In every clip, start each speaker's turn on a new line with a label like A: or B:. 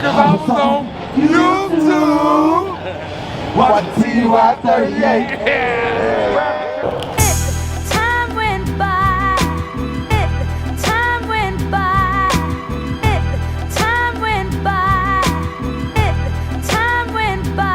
A: Cause I was on YouTube. Watch TY 38. Yeah.
B: Time went by. Time went by. Time went by. Time went by.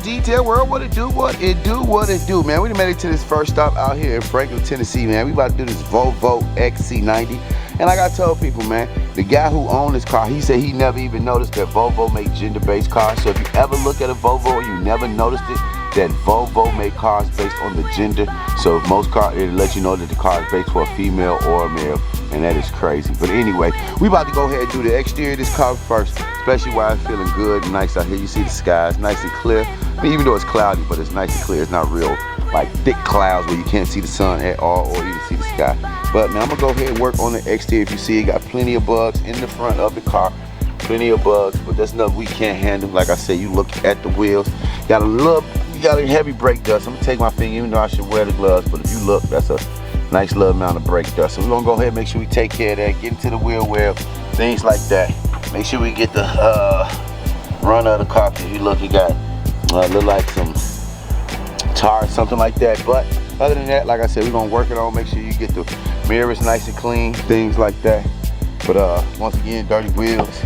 C: Detail world, what it do, man. We done made it to this first stop out here in Franklin, Tennessee, man. We about to do this Volvo XC90. And like I told people, man, the guy who owned this car, he said he never even noticed that Volvo made gender-based cars. So if you ever look at a Volvo and you never noticed it, that Volvo made cars based on the gender. So most cars, it'll let you know that the car is based for a female or a male. And that is crazy. But anyway, we about to go ahead and do the exterior of this car first, especially while it's feeling good and nice out here. You see the skies nice and clear. I mean, even though it's cloudy, but it's nice and clear. It's not real like thick clouds where you can't see the sun at all or even see the sky. But man, I'm gonna go ahead and work on the exterior. If you see, it got plenty of bugs in the front of the car. Plenty of bugs, but that's nothing we can't handle. Like I said, you look at the wheels, got a heavy brake dust. I'm gonna take my finger, even though I should wear the gloves, but if you look, that's a nice little amount of brake dust. So we're gonna go ahead and make sure we take care of that, get into the wheel well, things like that. Make sure we get the run of the car. If you look, you got look like some tar, something like that. But other than that, like I said, we're gonna work it on, make sure you get the mirrors nice and clean, things like that. But once again, dirty wheels.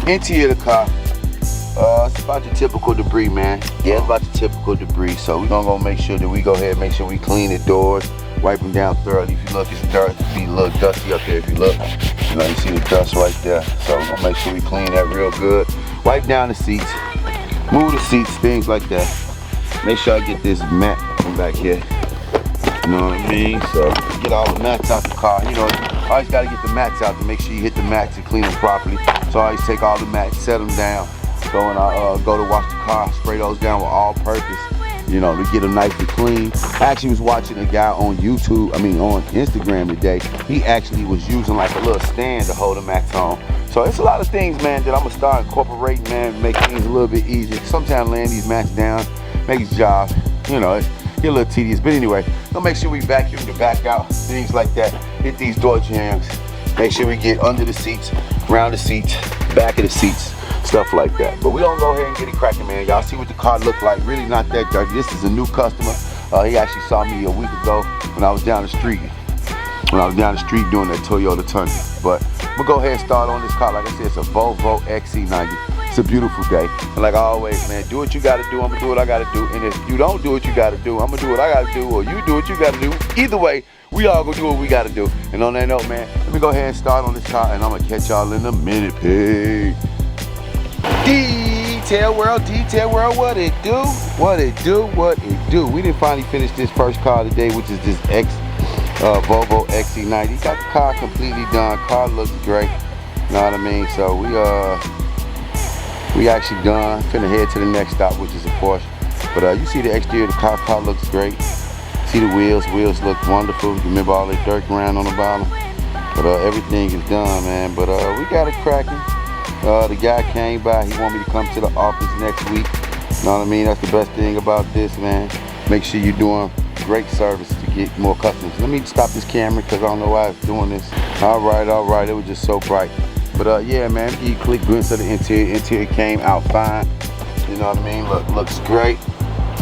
C: Interior of the car, it's about your typical debris, man. Yeah, it's about your typical debris. So we're gonna go make sure that we go ahead and make sure we clean the doors, wipe them down thoroughly. If you look, it's dirt. It'll be a little dusty up there if you look. You know, you see the dust right there. So we're gonna make sure we clean that real good. Wipe down the seats, move the seats, things like that. Make sure I get this mat from back here. You know what I mean? So get all the mats out the car. You know, always gotta get the mats out to make sure you hit the mats and clean them properly. So I always take all the mats, set them down. So when I go to wash the car, spray those down with all purpose, you know, to get them nice and clean. I actually was watching a guy on YouTube, on Instagram today. He actually was using like a little stand to hold the mats on. So it's a lot of things, man, that I'm gonna start incorporating, man, make things a little bit easier. Sometimes laying these mats down makes the job, you know, get a little tedious. But anyway, gonna make sure we vacuum the back out, things like that. Hit these door jambs. Make sure we get under the seats, around the seats, back of the seats, stuff like that. But we gonna go ahead and get it cracking, man. Y'all see what the car look like. Really not that dirty. This is a new customer. He actually saw me a week ago when I was down the street. Doing that Toyota Tundra. But we'll go ahead and start on this car. Like I said, it's a Volvo XC90. It's a beautiful day. And like always, man, do what you gotta do. I'm gonna do what I gotta do. And if you don't do what you gotta do, I'm gonna do what I gotta do, or you do what you gotta do. Either way, we all gonna do what we gotta do. And on that note, man, let me go ahead and start on this car, and I'm gonna catch y'all in a minute. Peace. Detail world, what it do? We didn't finally finish this first car today, which is this Volvo XC90. Got the car completely done. Car looks great. You know what I mean? So we actually done. Finna head to the next stop, which is a Porsche. But you see the exterior of the car. Car looks great. See the wheels look wonderful. Remember all the dirt ground on the bottom. But everything is done, man. But we got it cracking. The guy came by. He want me to come to the office next week. You know what I mean? That's the best thing about this, man. Make sure you're doing great service to get more customers. Let me stop this camera because I don't know why I was doing this. All right. It was just so bright. But yeah, man, give you a quick glimpse of the interior. Interior came out fine. You know what I mean? Looks great.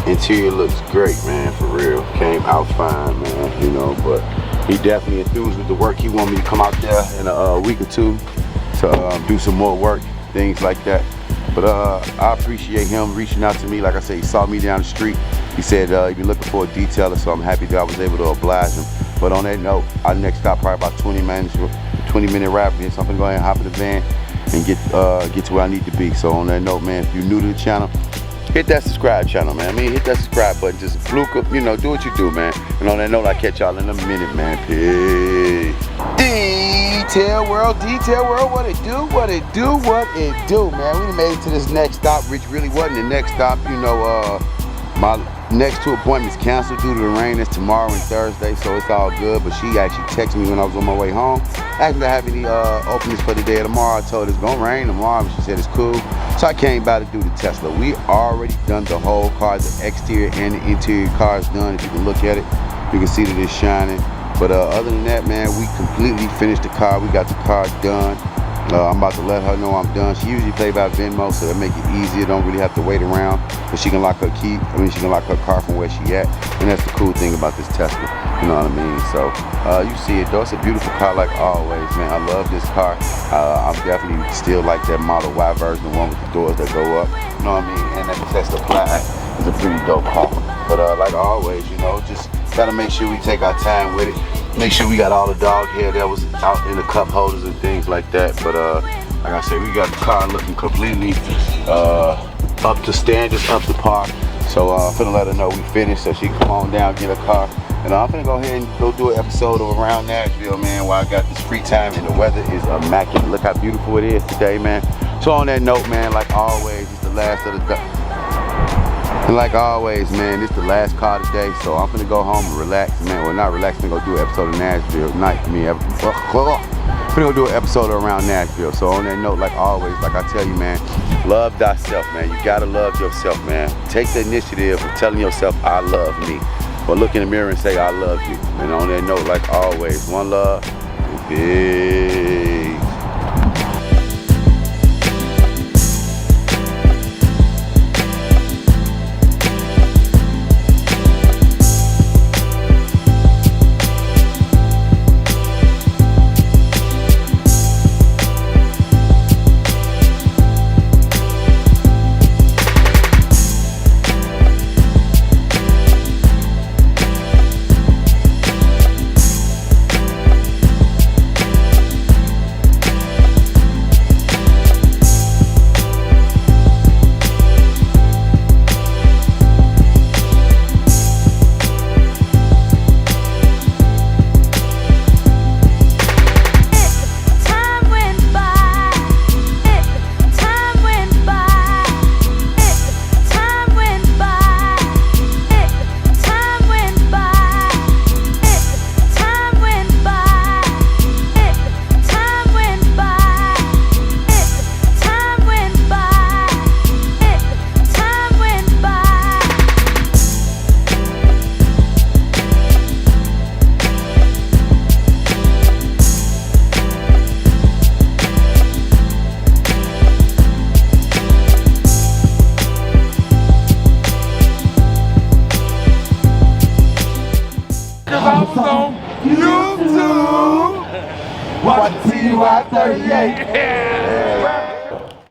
C: Interior looks great, man, for real. Came out fine, man, you know, but he definitely enthused with the work. He wanted me to come out there in a week or two to do some more work, things like that. But I appreciate him reaching out to me. Like I said, he saw me down the street. He said he'd be looking for a detailer, so I'm happy that I was able to oblige him. But on that note, our next stop probably about 20-minute ride. So I'm gonna go ahead and hop in the van and get to where I need to be. So on that note, man, if you're new to the channel, hit that subscribe channel, man. I mean, hit that subscribe button. Just fluke up, you know, do what you do, man. And on that note, I'll catch y'all in a minute, man. Peace. Detail world, what it do, what it do, what it do, man. We made it to this next stop, which really wasn't the next stop. You know, my next two appointments canceled due to the rain. It's tomorrow and Thursday, so it's all good. But she actually texted me when I was on my way home, asked me to have any openings for the day of tomorrow. I told her it's gonna rain tomorrow, but she said it's cool. So I came by to do the Tesla. We already done the whole car, the exterior and the interior car is done. If you can look at it, you can see that it's shining. But other than that, man, we completely finished the car. We got the car done. I'm about to let her know I'm done. She usually play by Venmo, so that make it easier. Don't really have to wait around, but she can lock her key. I mean, she can lock her car from where she at, and that's the cool thing about this Tesla. You know what I mean? So you see it though. It's a beautiful car like always, man. I love this car. I'm definitely still like that Model Y version, the one with the doors that go up. You know what I mean? And that Tesla Plaid is a pretty dope car. But like always, you know, just gotta make sure we take our time with it. Make sure we got all the dog hair that was out in the cup holders and things like that. But like I said, we got the car looking completely up to standards, up to par. So I'm finna let her know we finished so she can come on down, get her car. And I'm finna go ahead and go do an episode of Around Nashville, man, while I got this free time and the weather is immaculate. Look how beautiful it is today, man. So on that note, man, like always, it's the last of the and like always, man, this is the last car today, so I'm finna go home and relax, man. Well, not relax, I'm gonna go do an episode of Nashville night. Finna go do an episode of Around Nashville. So on that note, like always, like I tell you, man, love thyself, man. You gotta love yourself, man. Take the initiative of telling yourself, I love me. Or look in the mirror and say, I love you. And on that note, like always, one love, and peace.
A: I was on YouTube. Watch the TY 38. Yeah.